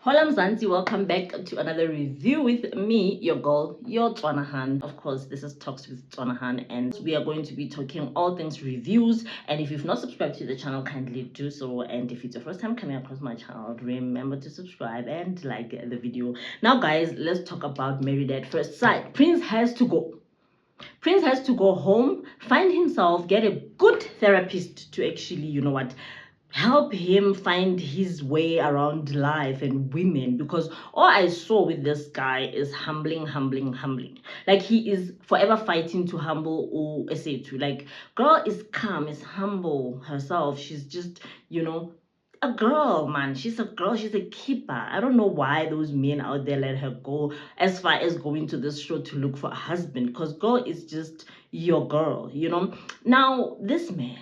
Hola Mzansi, welcome back to another review with me, your girl, your Tswanahan. Of course, this is Talks with Tswanahan, and we are going to be talking all things reviews. And if you've not subscribed to the channel, kindly do so. And if it's your first time coming across my channel, remember to subscribe and like the video. Now, guys, let's talk about Married at First Sight. Prince has to go. Prince has to go home, find himself, get a good therapist to actually, help him find his way around life and women, because all I saw with this guy is humbling. Like, he is forever fighting to humble or essay to. Like, girl is calm, is humble herself. She's just, a girl, man. She's a girl. She's a keeper. I don't know why those men out there let her go as far as going to this show to look for a husband, because girl is just your girl. Now, this man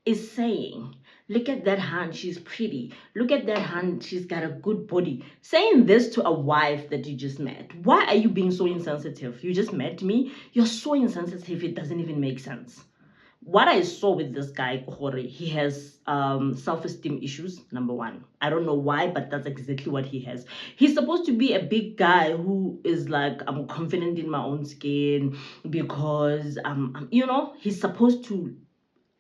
is saying, look at that hand, she's pretty. Look at that hand, she's got a good body. Saying this to a wife that you just met. Why are you being so insensitive? You just met me. You're so insensitive, it doesn't even make sense. What I saw with this guy, Kohori, he has self-esteem issues, number one. I don't know why, but that's exactly what he has. He's supposed to be a big guy who is like, I'm confident in my own skin because, he's supposed to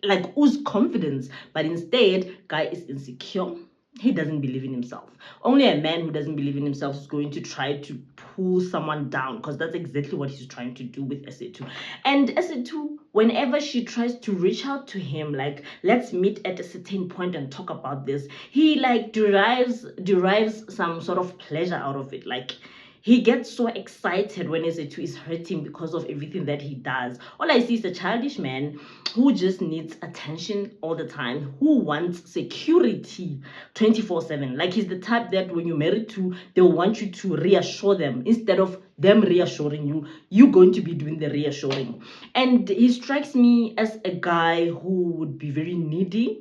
like ooze confidence, but instead guy is insecure. He doesn't believe in himself. Only a man who doesn't believe in himself is going to try to pull someone down, because that's exactly what he's trying to do with SA2. And SA2, whenever she tries to reach out to him, like, let's meet at a certain point and talk about this, he like derives some sort of pleasure out of it. Like, he gets so excited when SA2 is hurting because of everything that he does. All I see is a childish man who just needs attention all the time, who wants security 24/7. Like, he's the type that when you're married to, they'll want you to reassure them. Instead of them reassuring you, you're going to be doing the reassuring. And he strikes me as a guy who would be very needy.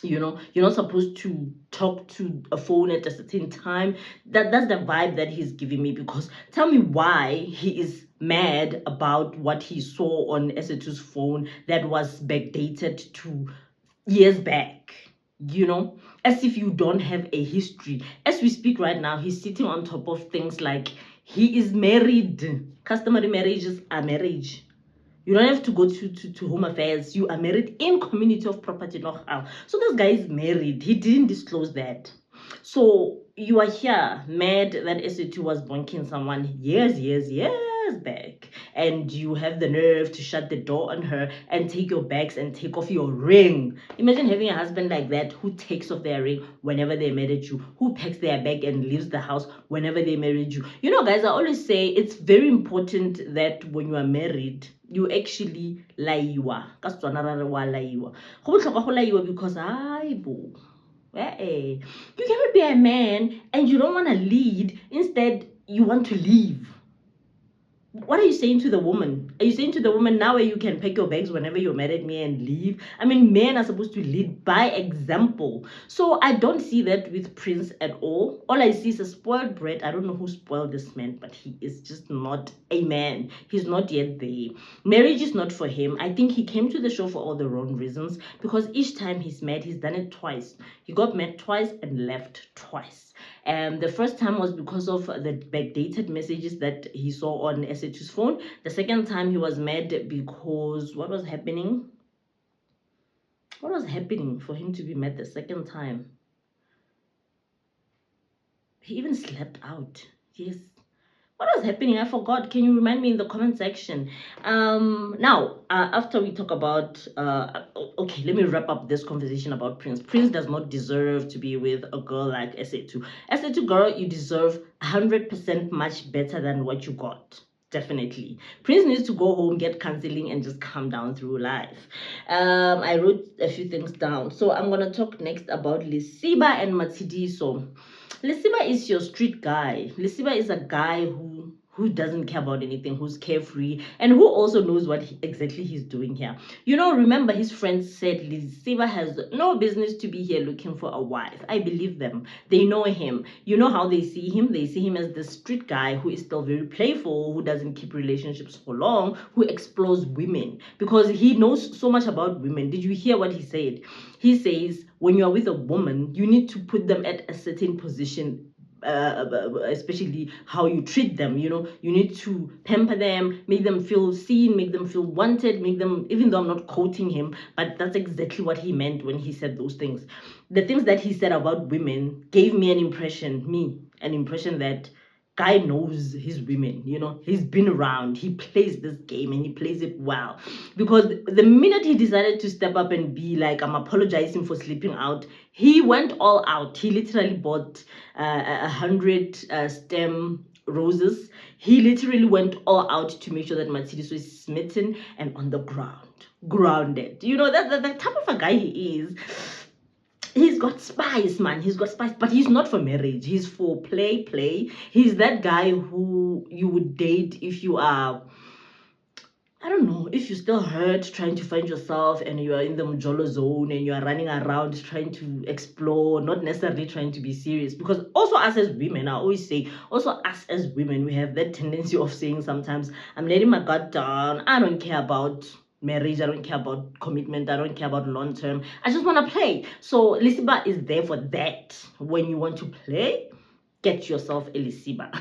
You're not supposed to talk to a phone at a certain time. That's the vibe that he's giving me. Because tell me why he is mad about what he saw on SA2's phone that was backdated to years back. As if you don't have a history. As we speak right now, he's sitting on top of things like he is married. Customary marriages are marriage. You don't have to go to Home Affairs. You are married in Community of Property know-how. So this guy is married. He didn't disclose that. So you are here mad that SA2 was bonking someone years back, and you have the nerve to shut the door on her and take your bags and take off your ring. Imagine having a husband like that who takes off their ring whenever they married you, who packs their bag and leaves the house whenever they married you. Guys, I always say it's very important that when you are married, you actually laiwa. Ka Setswana ra re wa laiwa. Go botlhokwa go laiwa because you cannot be a man and you don't want to lead. Instead, you want to leave. What are you saying to the woman? Are you saying to the woman, now you can pack your bags whenever you're mad at me and leave? I mean, men are supposed to lead by example. So I don't see that with Prince at all. All I see is a spoiled brat. I don't know who spoiled this man, but he is just not a man. He's not yet there. Marriage is not for him. I think he came to the show for all the wrong reasons, because each time he's mad, he's done it twice. He got mad twice and left twice. And the first time was because of the backdated messages that he saw on SA2's phone. The second time he was mad because what was happening? What was happening for him to be mad the second time? He even slept out. Yes. What was happening? I forgot. Can you remind me in the comment section? Now, after we talk about okay, let me wrap up this conversation about Prince. Prince does not deserve to be with a girl like SA2. SA2 girl, you deserve 100% much better than what you got. Definitely. Prince needs to go home, get counseling, and just calm down through life. I wrote a few things down. So I'm gonna talk next about Lesiba and Matshidiso. Lesiba is your street guy. Lesiba is a guy who doesn't care about anything, who's carefree, and who also knows what exactly he's doing here. Remember his friends said Lesiba has no business to be here looking for a wife. I believe them. They know him. You know how they see him? They see him as the street guy who is still very playful, who doesn't keep relationships for long, who explores women, because he knows so much about women. Did you hear what he said? He says, when you are with a woman, you need to put them at a certain position especially how you treat them. You know, you need to pamper them, make them feel seen, make them feel wanted, make them, even though I'm not quoting him, but that's exactly what he meant when he said those things. The things that he said about women gave me an impression that guy knows his women. You know, he's been around, he plays this game and he plays it well. Because the minute he decided to step up and be like, I'm apologizing for sleeping out, he went all out. He literally bought 100 stem roses. He literally went all out to make sure that Matshidiso is smitten and on the grounded. You know, that's the type of a guy he is. He's got spice, man. He's got spice, but he's not for marriage. He's for play. He's that guy who you would date if you are, I don't know, if you're still hurt, trying to find yourself, and you are in the Mjolo zone and you are running around trying to explore, not necessarily trying to be serious. Because also us as women, I always say, also us as women, we have that tendency of saying sometimes, I'm letting my guard down. I don't care about marriage, I don't care about commitment, I don't care about long term, I just want to play. So Lisiba is there for that. When you want to play, get yourself a Lisiba.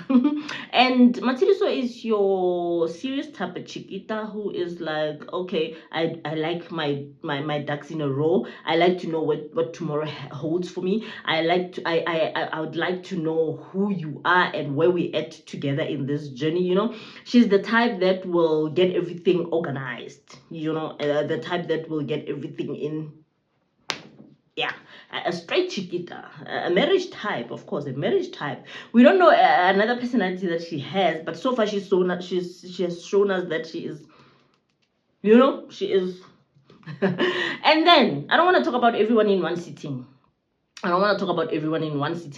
And Matshidiso is your serious type of chiquita who is like, okay, I like my ducks in a row. I like to know what tomorrow holds for me. I would like to know who you are and where we at together in this journey. You know, she's the type that will get everything organized. You know, the type that will get everything in. Yeah, a straight chiquita, a marriage type, of course, a marriage type. We don't know another personality that she has, but so far she has shown us that she is, you know, she is. And then I don't want to talk about everyone in one sitting.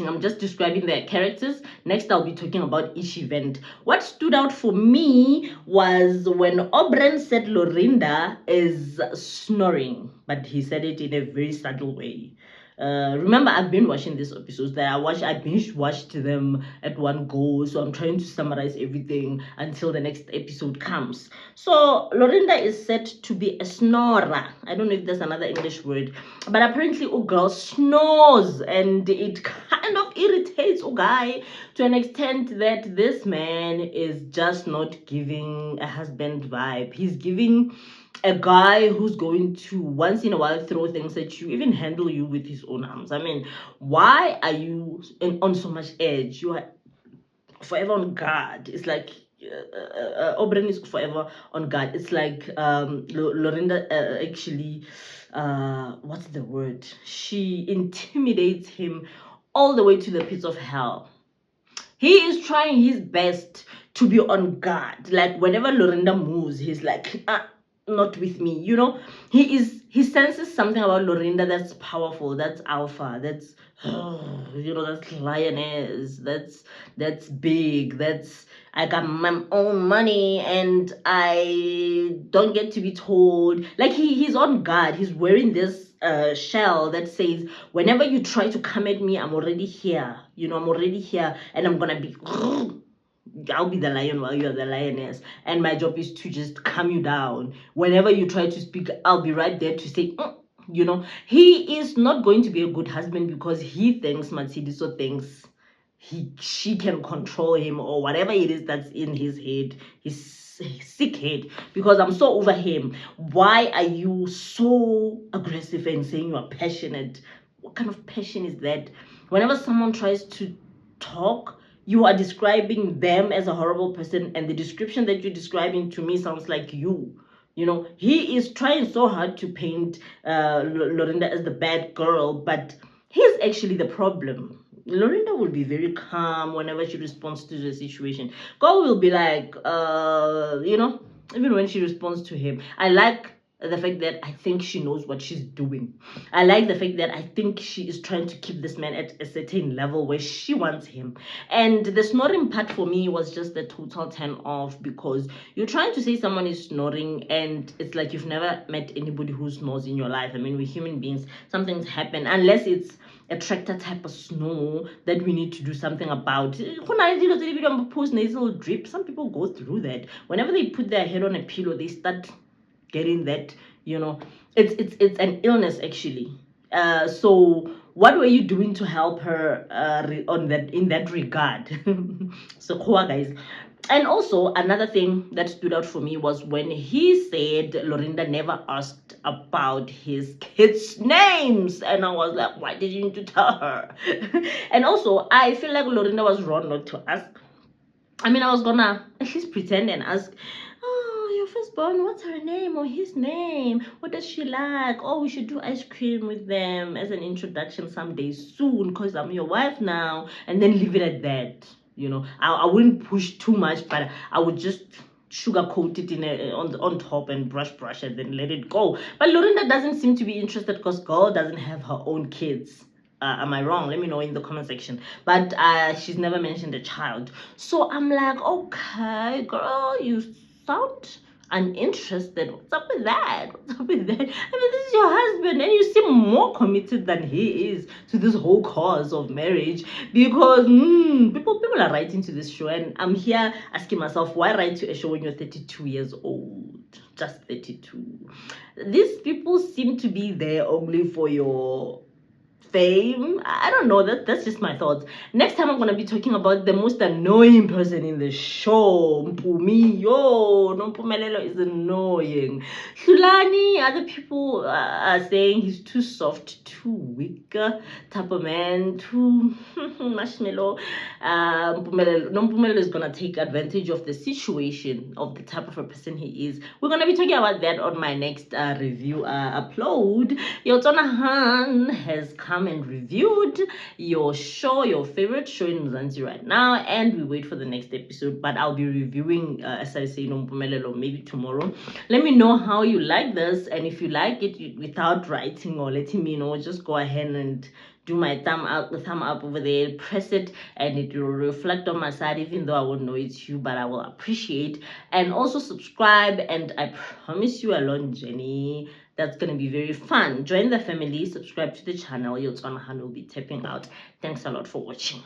I'm just describing their characters. Next, I'll be talking about each event. What stood out for me was when Obren said Lorinda is snoring, but he said it in a very subtle way. Remember, I've been watching these episodes that I binge watched them at one go, so I'm trying to summarize everything until the next episode comes. So Lorinda is said to be a snorer. I don't know if there's another English word, but apparently a girl snores, and it kind of irritates a guy to an extent that this man is just not giving a husband vibe. He's giving a guy who's going to once in a while throw things at you, even handle you with his own arms. I mean, why are you on so much edge? You are forever on guard. It's like Obren is forever on guard. It's like Lorinda actually, what's the word? She intimidates him all the way to the pits of hell. He is trying his best to be on guard. Like whenever Lorinda moves, he's like, not with me. You know, he senses something about Lorinda that's powerful, that's alpha, that's you know, that's lioness, that's big, that's I got my own money and I don't get to be told. Like he's on guard. He's wearing this shell that says, whenever you try to come at me, I'm already here. You know, I'm already here and I'm gonna be I'll be the lion while you're the lioness, and my job is to just calm you down. Whenever you try to speak, I'll be right there to say, you know, he is not going to be a good husband because he thinks Matshidiso thinks she can control him or whatever it is that's in his head, his sick head. Because I'm so over him. Why are you so aggressive and saying you are passionate? What kind of passion is that? Whenever someone tries to talk, you are describing them as a horrible person, and the description that you're describing to me sounds like you. You know, he is trying so hard to paint Lorinda as the bad girl, but he's actually the problem. Lorinda will be very calm whenever she responds to the situation. God will be like, you know, even when she responds to him. I like the fact that I think she knows what she's doing. I like the fact that I think she is trying to keep this man at a certain level where she wants him. And the snoring part for me was just a total turn off, because you're trying to say someone is snoring and it's like you've never met anybody who snores in your life. I mean, we're human beings. Some things happen, unless it's a tractor type of snore that we need to do something about. Nasal drip. Some people go through that. Whenever they put their head on a pillow, they start getting that, you know, it's an illness actually. So what were you doing to help her in that regard? So guys. And also another thing that stood out for me was when he said Lorinda never asked about his kids' names, and I was like, why didn't you tell her? And also I feel like Lorinda was wrong not to ask. I mean, I was gonna at least pretend and ask, oh, your firstborn, what's her name or his name? What does she like? Oh, we should do ice cream with them as an introduction someday soon because I'm your wife now. And then leave it at that. You know, I wouldn't push too much, but I would just sugarcoat it on top and brush and then let it go. But Lorinda doesn't seem to be interested because girl doesn't have her own kids. Am I wrong? Let me know in the comment section. But she's never mentioned a child. So I'm like, okay, girl, you sound uninterested. What's up with that? What's up with that? I mean, this is your husband, and you seem more committed than he is to this whole cause of marriage. Because people are writing to this show, and I'm here asking myself, why write to a show when you're 32 years old? Just 32. These people seem to be there only for your fame. I don't know, that's just my thoughts. Next time I'm gonna be talking about the most annoying person in the show, Mpumi. Yo, no, Mpumelelo is annoying. Hulani, other people are saying he's too soft, too weak type of man, too marshmallow. Mpumelelo is gonna take advantage of the situation, of the type of a person he is. We're gonna be talking about that on my next review upload. Your Tswana has come and reviewed your show, your favorite show in Mzansi right now, and we wait for the next episode. But I'll be reviewing, as I say, Nompumelelo maybe tomorrow. Let me know how you like this, and if you like it without writing or letting me know, just go ahead and do my thumb up over there, press it, and it will reflect on my side, even though I won't know it's you, but I will appreciate. And also subscribe, and I promise you a long journey that's going to be very fun. Join the family, subscribe to the channel. Your Tswana will be tapping out. Thanks a lot for watching.